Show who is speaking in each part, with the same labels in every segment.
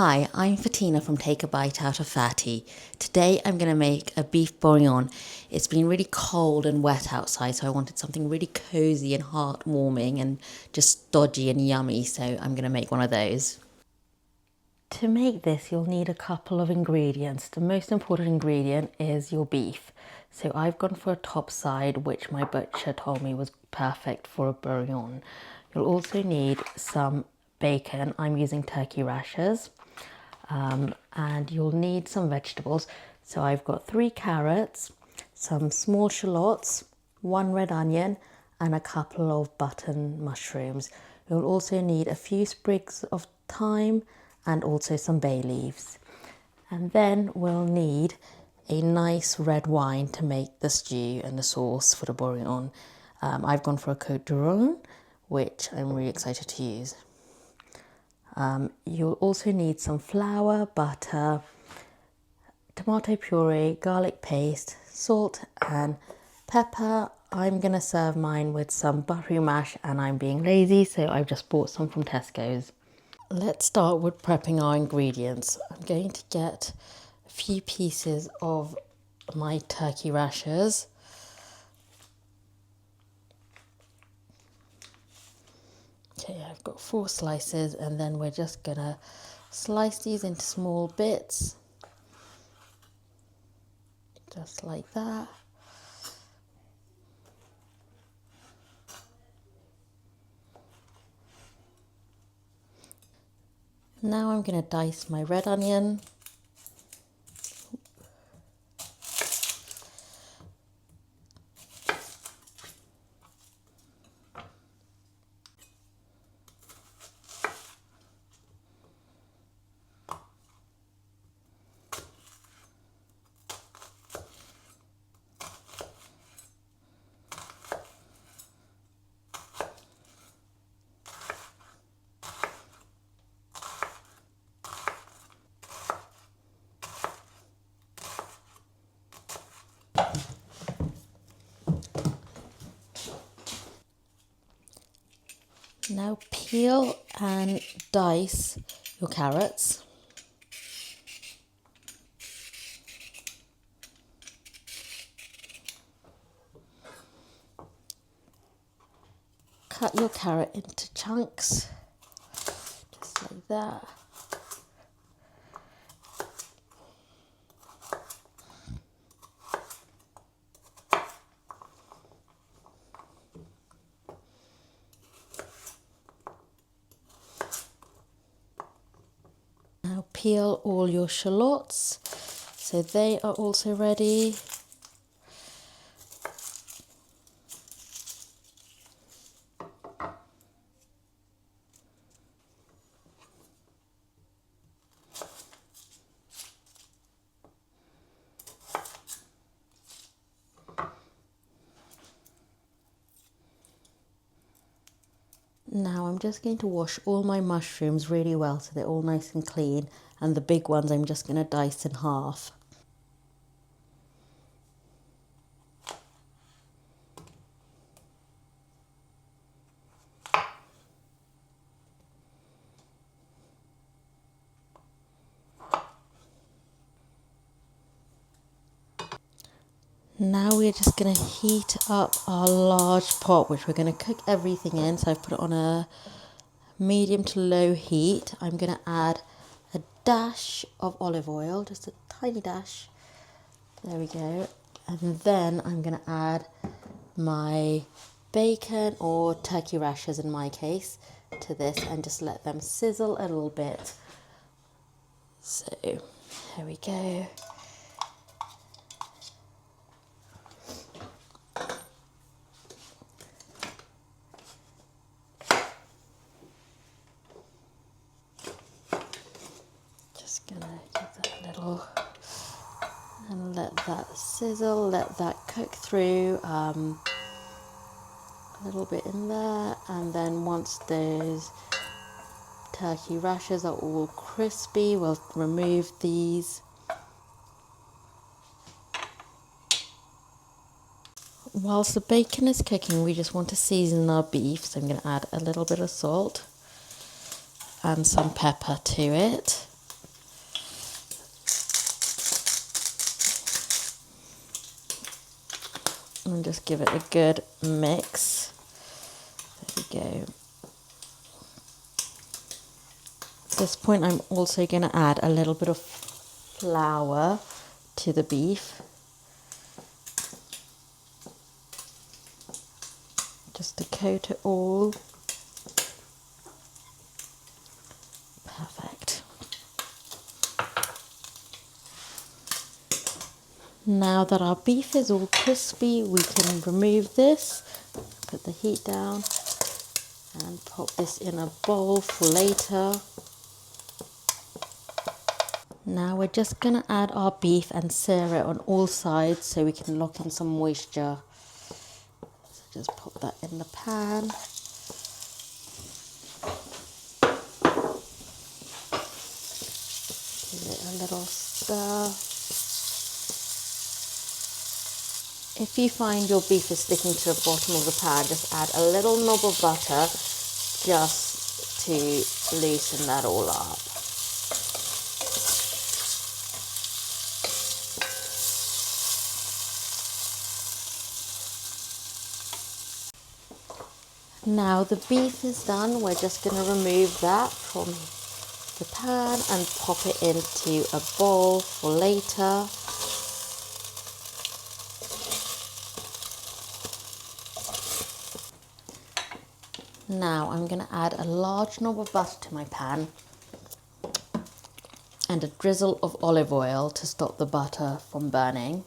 Speaker 1: Hi, I'm Fatina from Take a Bite Out of Fatty. Today I'm going to make a beef bourguignon. It's been really cold and wet outside, so I wanted something really cozy and heartwarming and just stodgy and yummy, so I'm going to make one of those. To make this, you'll need a couple of ingredients. The most important ingredient is your beef. So I've gone for a top side, which my butcher told me was perfect for a bourguignon. You'll also need some bacon. I'm using turkey rashers. And you'll need some vegetables. So I've got 3 carrots, some small shallots, 1 red onion, and a couple of button mushrooms. You'll also need a few sprigs of thyme and also some bay leaves. And then we'll need a nice red wine to make the stew and the sauce for the bourguignon. I've gone for a Côte d'Or, which I'm really excited to use. You'll also need some flour, butter, tomato puree, garlic paste, salt and pepper. I'm going to serve mine with some buttery mash, and I'm being lazy, so I've just bought some from Tesco's. Let's start with prepping our ingredients. I'm going to get a few pieces of my turkey rashers. Okay, I've got 4 slices, and then we're just gonna slice these into small bits, just like that. Now I'm gonna dice my red onion. Now peel and dice your carrots. Cut your carrot into chunks, just like that. Now peel all your shallots, so they are also ready. Now I'm just going to wash all my mushrooms really well so they're all nice and clean, and the big ones I'm just going to dice in half. Now we're just going to heat up our large pot, which we're going to cook everything in. So I've put it on a medium to low heat. I'm going to add a dash of olive oil, just a tiny dash. There we go. And then I'm going to add my bacon, or turkey rashers in my case, to this, and just let them sizzle a little bit. So here we go. Just gonna give that a little and let that sizzle, let that cook through a little bit in there, and then once those turkey rashers are all crispy, we'll remove these. Whilst the bacon is cooking, we just want to season our beef, so I'm going to add a little bit of salt and some pepper to it. And just give it a good mix. There we go. At this point I'm also going to add a little bit of flour to the beef, just to coat it all. Perfect. Now that our beef is all crispy, we can remove this, put the heat down and pop this in a bowl for later. Now we're just going to add our beef and sear it on all sides so we can lock in some moisture. So just pop that in the pan. Give it a little stir. If you find your beef is sticking to the bottom of the pan, just add a little knob of butter just to loosen that all up. Now the beef is done, we're just going to remove that from the pan and pop it into a bowl for later. Now I'm going to add a large knob of butter to my pan and a drizzle of olive oil to stop the butter from burning.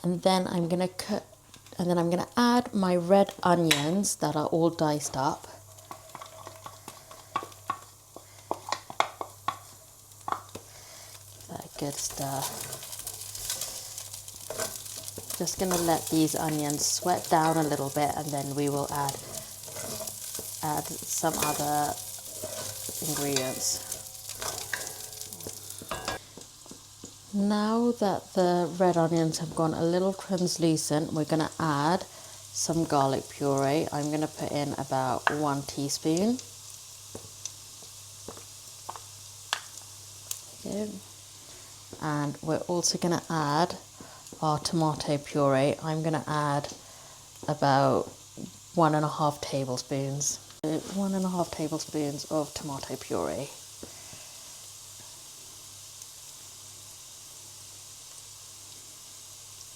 Speaker 1: And then I'm going to add my red onions that are all diced up. Good stir. Just going to let these onions sweat down a little bit and then we will add some other ingredients. Now that the red onions have gone a little translucent, we're going to add some garlic puree. I'm going to put in about 1 teaspoon. Good. And we're also going to add our tomato puree. I'm going to add about 1.5 tablespoons. 1.5 tablespoons of tomato puree.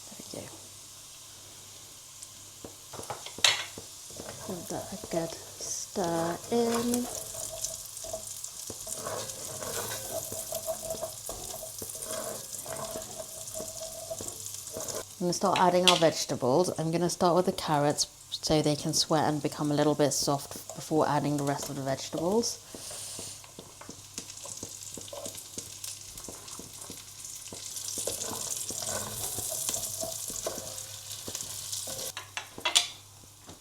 Speaker 1: There we go. Give that a good stir in. I'm going to start adding our vegetables. I'm going to start with the carrots so they can sweat and become a little bit soft before adding the rest of the vegetables.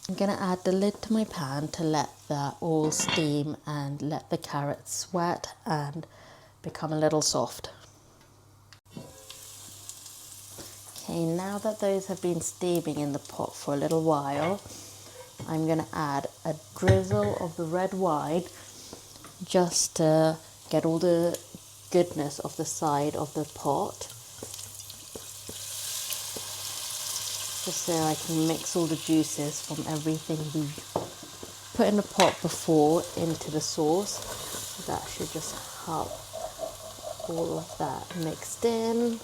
Speaker 1: I'm going to add the lid to my pan to let that all steam and let the carrots sweat and become a little soft. Okay, now that those have been steaming in the pot for a little while, I'm going to add a drizzle of the red wine just to get all the goodness off the side of the pot. Just so I can mix all the juices from everything we put in the pot before into the sauce. So that should just help all of that mixed in.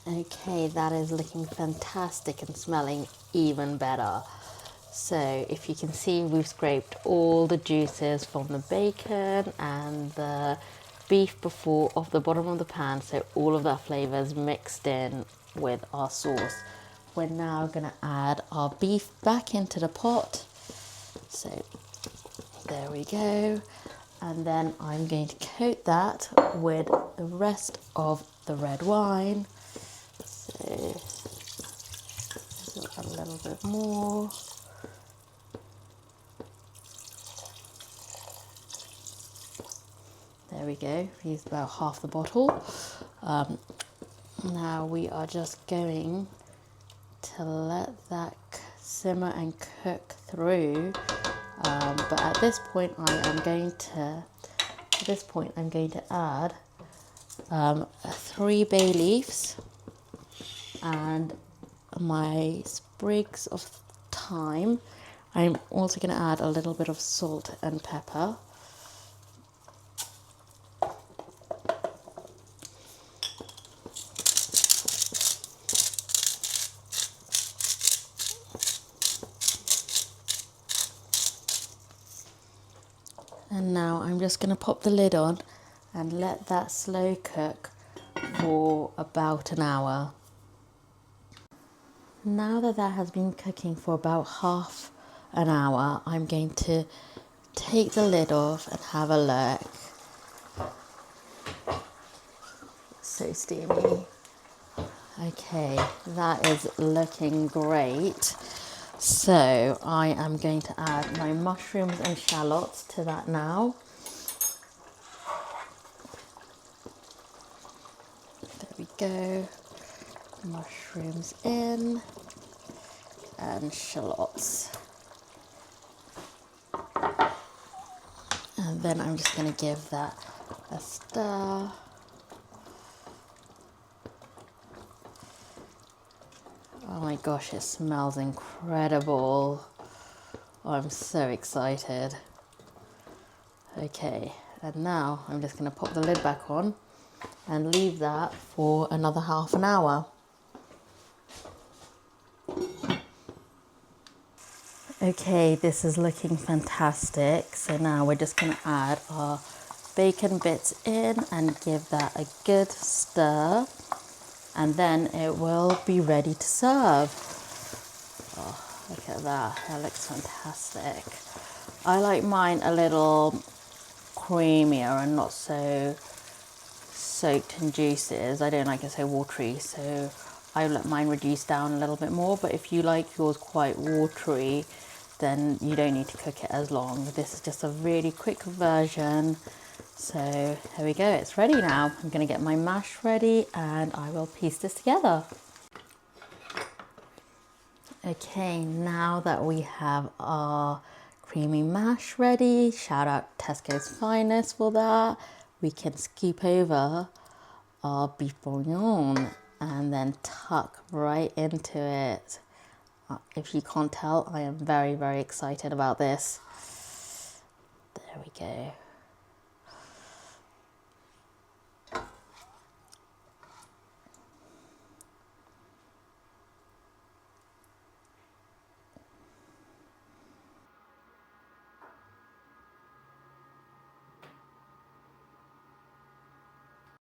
Speaker 1: Okay, that is looking fantastic and smelling even better. So if you can see, we've scraped all the juices from the bacon and the beef before off the bottom of the pan, so all of that flavour is mixed in with our sauce. We're now going to add our beef back into the pot. So there we go. And then I'm going to coat that with the rest of the red wine. So a little bit more. There we go, used about half the bottle. Now we are just going to let that simmer and cook through. But at this point I'm going to add 3 bay leaves and my sprigs of thyme. I'm also going to add a little bit of salt and pepper. And now I'm just going to pop the lid on and let that slow cook for about an hour. Now that has been cooking for about half an hour, I'm going to take the lid off and have a look. So steamy. Okay, that is looking great. So I am going to add my mushrooms and shallots to that now. There we go. Mushrooms in and shallots. And then I'm just going to give that a stir. Oh my gosh, it smells incredible. Oh, I'm so excited. Okay, and now I'm just going to pop the lid back on and leave that for another half an hour. Okay, this is looking fantastic. So now we're just going to add our bacon bits in and give that a good stir. And then it will be ready to serve. Oh, look at that, that looks fantastic. I like mine a little creamier and not so soaked in juices. I don't like it so watery, so I let mine reduce down a little bit more. But if you like yours quite watery, then you don't need to cook it as long. This is just a really quick version. So here we go, it's ready now. I'm going to get my mash ready and I will piece this together. Okay, now that we have our creamy mash ready, shout out Tesco's Finest for that, we can scoop over our beef bourguignon and then tuck right into it. If you can't tell, I am very, very excited about this. There we go.